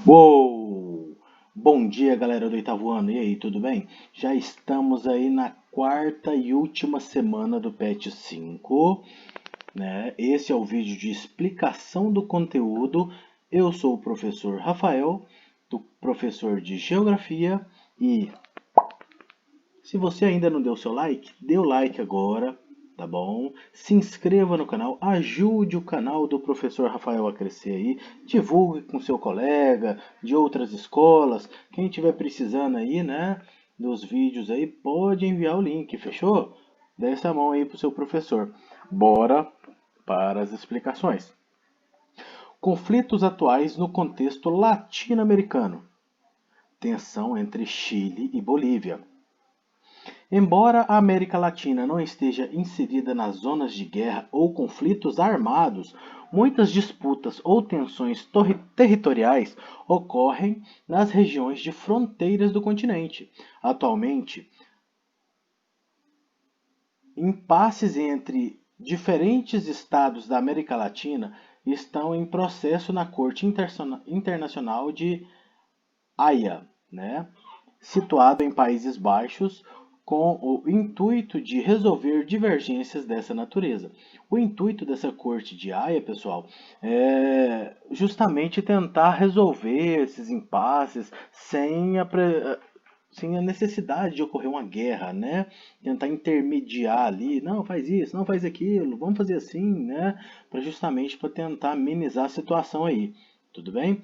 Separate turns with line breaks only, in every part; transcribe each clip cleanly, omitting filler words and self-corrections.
Uou! Bom dia, galera do oitavo ano. E aí, tudo bem? Já estamos aí na quarta e última semana do PET 5, né? Esse é o vídeo de explicação do conteúdo. Eu sou o professor Rafael, professor de Geografia, e se você ainda não deu seu like, dê o like agora, tá bom? Se inscreva no canal, ajude o canal do professor Rafael a crescer aí, divulgue com seu colega de outras escolas, quem estiver precisando aí, né, dos vídeos aí, pode enviar o link, fechou? Dê essa mão aí pro seu professor. Bora para as explicações. Conflitos atuais no contexto latino-americano. Tensão entre Chile e Bolívia. Embora a América Latina não esteja inserida nas zonas de guerra ou conflitos armados, muitas disputas ou tensões territoriais ocorrem nas regiões de fronteiras do continente. Atualmente, impasses entre diferentes estados da América Latina estão em processo na Corte Internacional de Haia, né? Situado em Países Baixos, com o intuito de resolver divergências dessa natureza. O intuito dessa corte de Haia, pessoal, é justamente tentar resolver esses impasses sem a necessidade de ocorrer uma guerra, né? Tentar intermediar ali, não faz isso, não faz aquilo, vamos fazer assim, né? Para tentar amenizar a situação aí, tudo bem?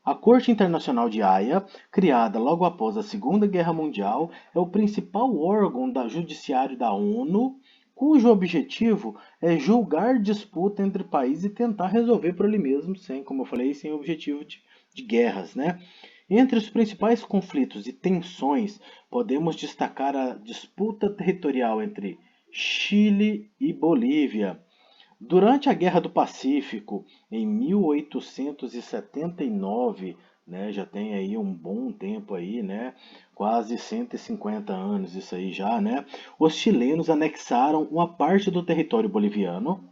A Corte Internacional de Haia, criada logo após a Segunda Guerra Mundial, é o principal órgão judiciário da ONU, cujo objetivo é julgar disputa entre países e tentar resolver por ele mesmo, sem, como eu falei, sem objetivo de guerras, né? Entre os principais conflitos e tensões, podemos destacar a disputa territorial entre Chile e Bolívia. Durante a Guerra do Pacífico, em 1879, né, já tem aí um bom tempo aí, né, quase 150 anos isso aí já, né, os chilenos anexaram uma parte do território boliviano,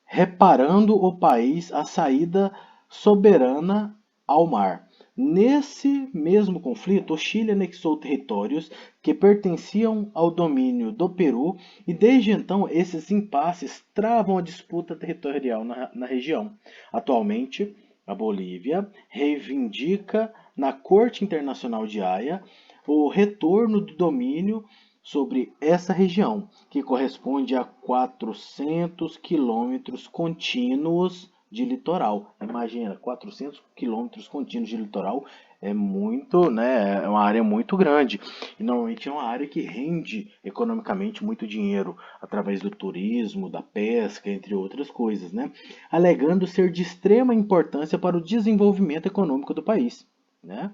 reparando o país à saída soberana ao mar. Nesse mesmo conflito, o Chile anexou territórios que pertenciam ao domínio do Peru e desde então esses impasses travam a disputa territorial na região. Atualmente, a Bolívia reivindica na Corte Internacional de Haia o retorno do domínio sobre essa região, que corresponde a 400 quilômetros contínuos de litoral. Imagina, 400 quilômetros contínuos de litoral é muito, né? É uma área muito grande. E normalmente é uma área que rende economicamente muito dinheiro através do turismo, da pesca, entre outras coisas, né? Alegando ser de extrema importância para o desenvolvimento econômico do país, né?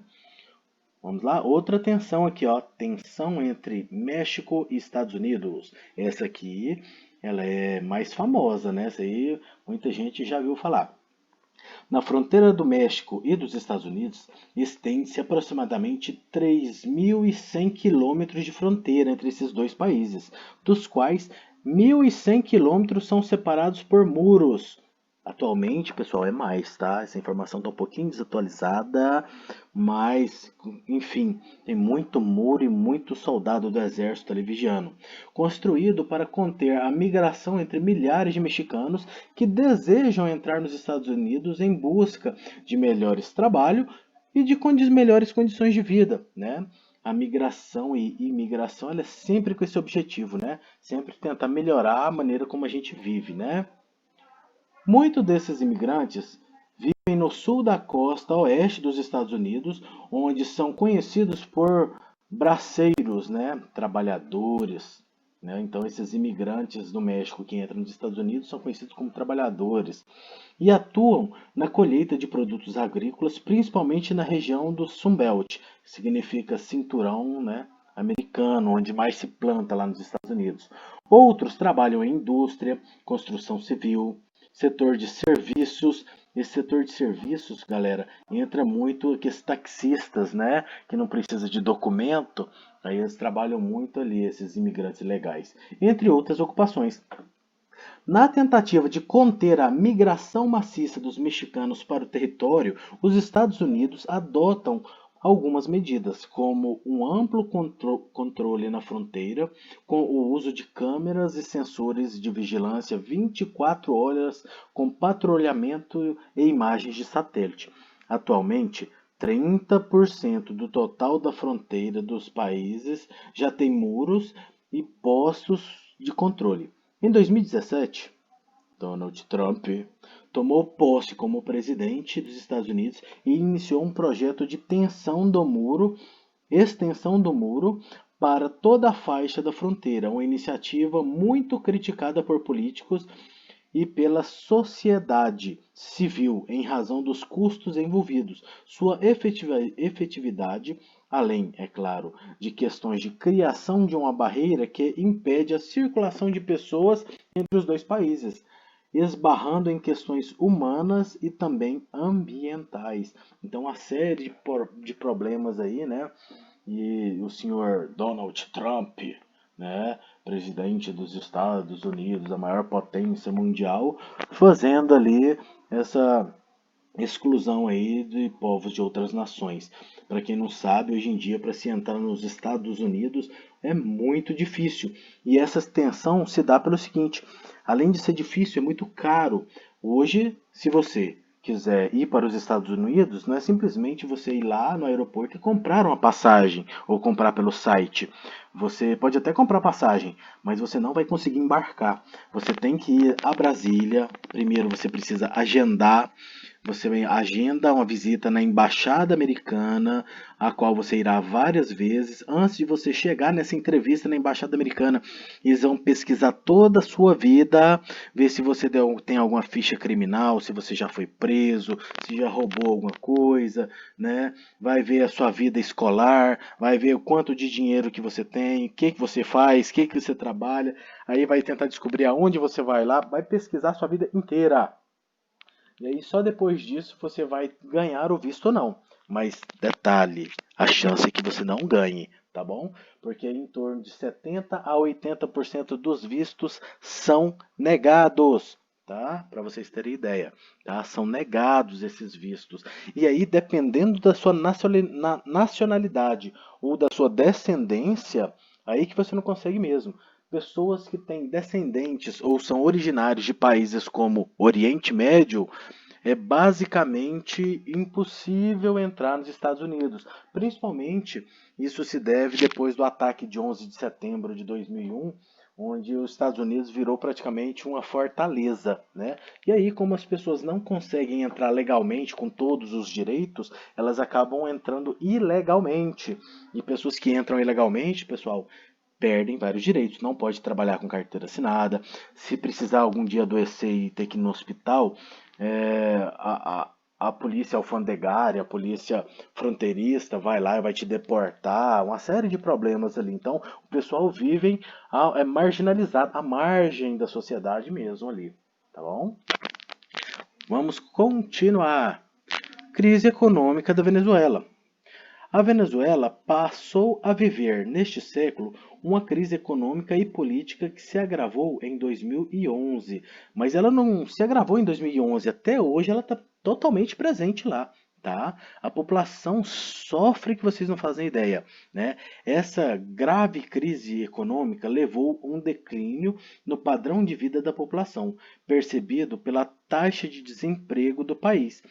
Vamos lá, outra tensão aqui, ó, tensão entre México e Estados Unidos. Essa aqui, ela é mais famosa, né? Essa aí muita gente já viu falar. Na fronteira do México e dos Estados Unidos, estende-se aproximadamente 3.100 quilômetros de fronteira entre esses dois países, dos quais 1.100 quilômetros são separados por muros. Atualmente, pessoal, é mais, tá? Essa informação está um pouquinho desatualizada, mas, enfim, tem muito muro e muito soldado do exército ali vigiando. Construído para conter a migração entre milhares de mexicanos que desejam entrar nos Estados Unidos em busca de melhores trabalho e de melhores condições de vida, né? A migração e imigração, ela é sempre com esse objetivo, né? Sempre tentar melhorar a maneira como a gente vive, né? Muitos desses imigrantes vivem no sul da costa oeste dos Estados Unidos, onde são conhecidos por braceiros, né, trabalhadores, né? Então esses imigrantes do México que entram nos Estados Unidos são conhecidos como trabalhadores e atuam na colheita de produtos agrícolas, principalmente na região do Sunbelt, que significa cinturão, né, americano, onde mais se planta lá nos Estados Unidos. Outros trabalham em indústria, construção civil, setor de serviços. Esse setor de serviços, galera, entra muito aqueles taxistas, né, que não precisa de documento, aí eles trabalham muito ali, esses imigrantes legais, entre outras ocupações. Na tentativa de conter a migração maciça dos mexicanos para o território, os Estados Unidos adotam algumas medidas, como um amplo controle na fronteira, com o uso de câmeras e sensores de vigilância 24 horas, com patrulhamento e imagens de satélite. Atualmente, 30% do total da fronteira dos países já tem muros e postos de controle. Em 2017, Donald Trump tomou posse como presidente dos Estados Unidos e iniciou um projeto de extensão do muro para toda a faixa da fronteira, uma iniciativa muito criticada por políticos e pela sociedade civil em razão dos custos envolvidos, sua efetividade, além, é claro, de questões de criação de uma barreira que impede a circulação de pessoas entre os dois países, esbarrando em questões humanas e também ambientais. Então, uma série de problemas aí, né? E o senhor Donald Trump, né, presidente dos Estados Unidos, a maior potência mundial, fazendo ali essa exclusão aí de povos de outras nações. Para quem não sabe, hoje em dia, para se entrar nos Estados Unidos é muito difícil. E essa tensão se dá pelo seguinte: além de ser difícil, é muito caro. Hoje, se você quiser ir para os Estados Unidos, não é simplesmente você ir lá no aeroporto e comprar uma passagem ou comprar pelo site. Você pode até comprar passagem, mas você não vai conseguir embarcar. Você tem que ir a Brasília. Primeiro você precisa agendar. Você agenda uma visita na embaixada americana, a qual você irá várias vezes. Antes de você chegar nessa entrevista na embaixada americana, eles vão pesquisar toda a sua vida, ver se você tem alguma ficha criminal, se você já foi preso, se já roubou alguma coisa, né? Vai ver a sua vida escolar, vai ver o quanto de dinheiro que você tem, o que você faz, o que você trabalha. Aí vai tentar descobrir aonde você vai lá, vai pesquisar a sua vida inteira. E aí só depois disso você vai ganhar o visto ou não. Mas detalhe, a chance é que você não ganhe, tá bom? Porque em torno de 70 a 80% dos vistos são negados, tá? Para vocês terem ideia, tá? São negados esses vistos. E aí, dependendo da sua nacionalidade ou da sua descendência, aí que você não consegue mesmo. Pessoas que têm descendentes ou são originários de países como Oriente Médio, é basicamente impossível entrar nos Estados Unidos. Principalmente isso se deve depois do ataque de 11 de setembro de 2001, onde os Estados Unidos virou praticamente uma fortaleza, né? E aí, como as pessoas não conseguem entrar legalmente com todos os direitos, elas acabam entrando ilegalmente. E pessoas que entram ilegalmente, pessoal, perdem vários direitos. Não pode trabalhar com carteira assinada. Se precisar algum dia adoecer e ter que ir no hospital, a polícia alfandegária, a polícia fronteirista vai lá e vai te deportar, uma série de problemas ali. Então, o pessoal vive marginalizado, à margem da sociedade mesmo ali, tá bom? Vamos continuar. Crise econômica da Venezuela. A Venezuela passou a viver, neste século, uma crise econômica e política que se agravou em 2011. Mas ela não se agravou em 2011, até hoje ela está totalmente presente lá. Tá? A população sofre que vocês não fazem ideia, né? Essa grave crise econômica levou a um declínio no padrão de vida da população, percebido pela taxa de desemprego do país.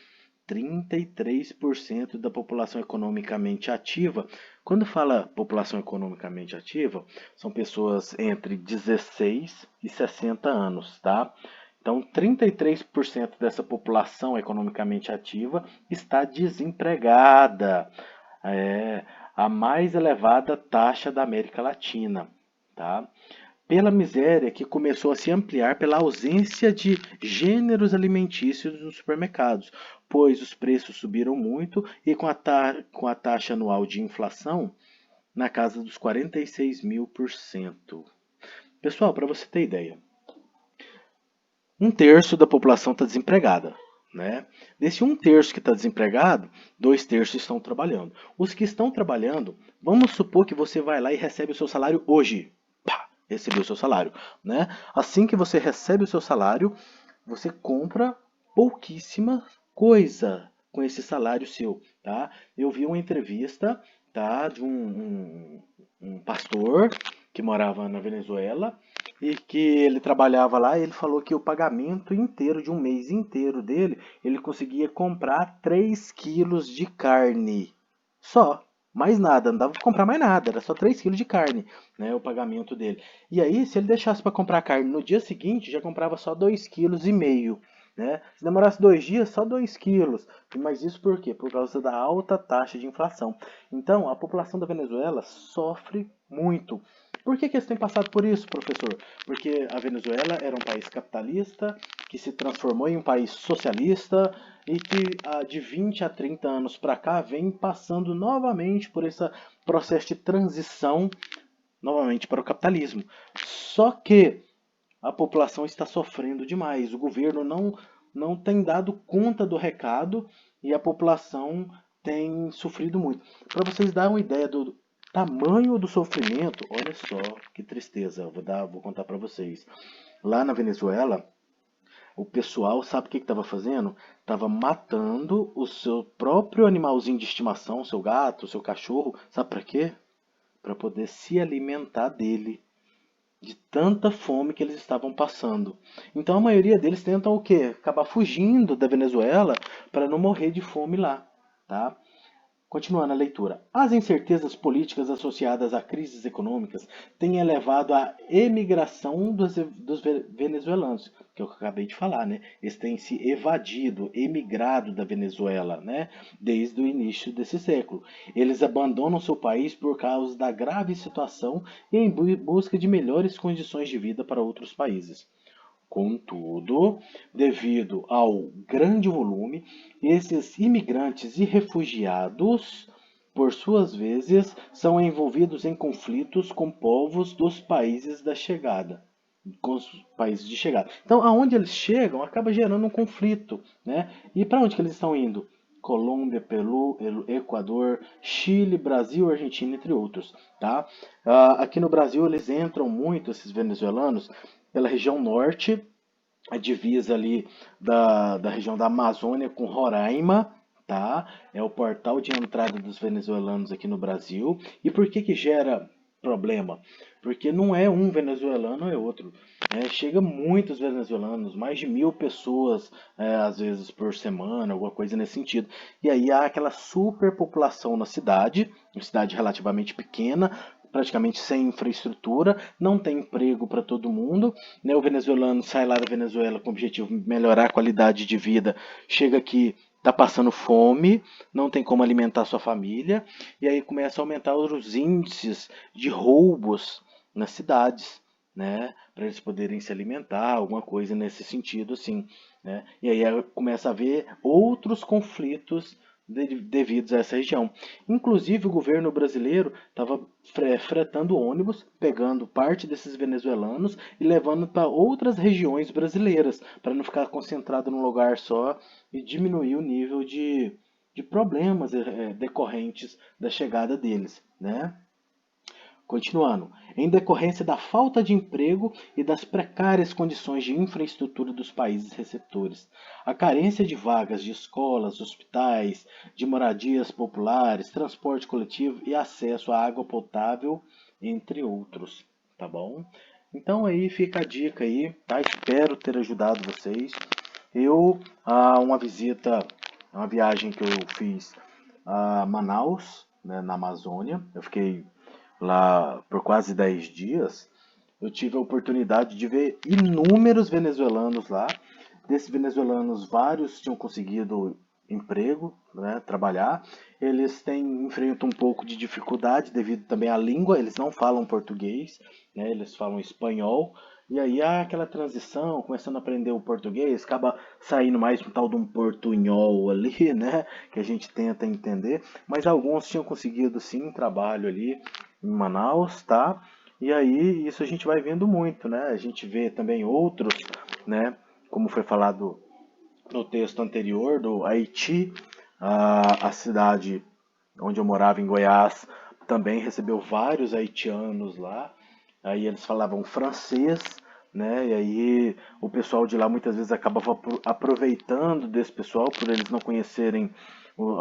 33% da população economicamente ativa. Quando fala população economicamente ativa, são pessoas entre 16 e 60 anos, tá? Então, 33% dessa população economicamente ativa está desempregada. É a mais elevada taxa da América Latina, tá? Pela miséria que começou a se ampliar pela ausência de gêneros alimentícios nos supermercados, pois os preços subiram muito e com a taxa anual de inflação na casa dos 46.000%. Pessoal, para você ter ideia, um terço da população está desempregada. Né? Desse um terço que está desempregado, 2 terços estão trabalhando. Os que estão trabalhando, vamos supor que você vai lá e recebe o seu salário hoje. receber o seu salário, né? Assim que você recebe o seu salário, você compra pouquíssima coisa com esse salário seu, tá? Eu vi uma entrevista, tá, de um pastor que morava na Venezuela e que ele trabalhava lá. E ele falou que o pagamento inteiro de um mês inteiro dele, ele conseguia comprar 3 quilos de carne só. Mais nada, não dava para comprar mais nada, era só 3 quilos de carne, né, o pagamento dele. E aí, se ele deixasse para comprar carne no dia seguinte, já comprava só 2,5 kg, né? Se demorasse 2 dias, só 2 quilos. Mas isso por quê? Por causa da alta taxa de inflação. Então, a população da Venezuela sofre muito. Por que eles têm passado por isso, professor? Porque a Venezuela era um país capitalista, que se transformou em um país socialista e que de 20 a 30 anos para cá vem passando novamente por esse processo de transição novamente para o capitalismo. Só que a população está sofrendo demais. O governo não tem dado conta do recado e a população tem sofrido muito. Para vocês darem uma ideia do tamanho do sofrimento, olha só que tristeza. Vou contar para vocês. Lá na Venezuela, o pessoal, sabe o que estava fazendo? Estava matando o seu próprio animalzinho de estimação, o seu gato, o seu cachorro. Sabe para quê? Para poder se alimentar dele, de tanta fome que eles estavam passando. Então a maioria deles tentam o quê? Acabar fugindo da Venezuela para não morrer de fome lá, tá? Continuando a leitura. As incertezas políticas associadas a crises econômicas têm elevado a emigração dos venezuelanos, que eu acabei de falar, né? Eles têm se evadido, emigrado da Venezuela, né? Desde o início desse século. Eles abandonam seu país por causa da grave situação e em busca de melhores condições de vida para outros países. Contudo, devido ao grande volume, esses imigrantes e refugiados, por suas vezes, são envolvidos em conflitos com povos dos países da chegada, com os países de chegada. Então, aonde eles chegam, acaba gerando um conflito, né? E para onde que eles estão indo? Colômbia, Peru, Equador, Chile, Brasil, Argentina, entre outros, tá? Aqui no Brasil eles entram muito, esses venezuelanos, pela região norte, a divisa ali da região da Amazônia com Roraima, tá? É o portal de entrada dos venezuelanos aqui no Brasil. E por que que gera problema? Porque não é um venezuelano, é outro. Chega muitos venezuelanos, mais de 1.000 pessoas, às vezes por semana, alguma coisa nesse sentido. E aí há aquela superpopulação na cidade, uma cidade relativamente pequena, praticamente sem infraestrutura, não tem emprego para todo mundo, né? O venezuelano sai lá da Venezuela com o objetivo de melhorar a qualidade de vida, chega aqui, está passando fome, não tem como alimentar sua família, e aí começa a aumentar os índices de roubos nas cidades, né? Para eles poderem se alimentar, alguma coisa nesse sentido, assim, né? E aí começa a haver outros conflitos devidos a essa região. Inclusive, o governo brasileiro estava fretando ônibus, pegando parte desses venezuelanos e levando para outras regiões brasileiras, para não ficar concentrado num lugar só e diminuir o nível de problemas decorrentes da chegada deles, né? Continuando, em decorrência da falta de emprego e das precárias condições de infraestrutura dos países receptores, a carência de vagas de escolas, hospitais, de moradias populares, transporte coletivo e acesso à água potável, entre outros, tá bom? Então aí fica a dica aí, tá? Espero ter ajudado vocês. Uma visita, uma viagem que eu fiz a Manaus, né, na Amazônia, eu fiquei lá por quase 10 dias, eu tive a oportunidade de ver inúmeros venezuelanos lá. Desses venezuelanos, vários tinham conseguido emprego, né, trabalhar. Eles enfrentam um pouco de dificuldade devido também à língua, eles não falam português, né, eles falam espanhol. E aí há aquela transição, começando a aprender o português, acaba saindo mais um tal de um portunhol ali, né? Que a gente tenta entender. Mas alguns tinham conseguido sim trabalho ali em Manaus, tá? E aí isso a gente vai vendo muito, né? A gente vê também outros, né? Como foi falado no texto anterior do Haiti, a cidade onde eu morava em Goiás também recebeu vários haitianos lá. aí eles falavam francês, né? E aí o pessoal de lá muitas vezes acabava aproveitando desse pessoal por eles não conhecerem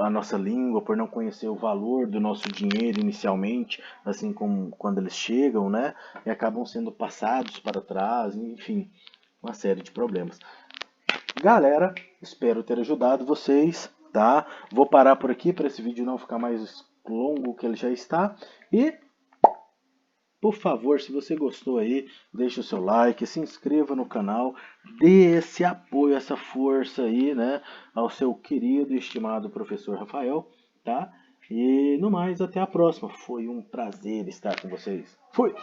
a nossa língua, por não conhecer o valor do nosso dinheiro inicialmente, assim como quando eles chegam, né? E acabam sendo passados para trás, enfim, uma série de problemas. Galera, espero ter ajudado vocês, tá? Vou parar por aqui para esse vídeo não ficar mais longo que ele já está. E, por favor, se você gostou aí, deixe o seu like, se inscreva no canal, dê esse apoio, essa força aí, né, ao seu querido e estimado professor Rafael, tá? E no mais, até a próxima. Foi um prazer estar com vocês. Fui!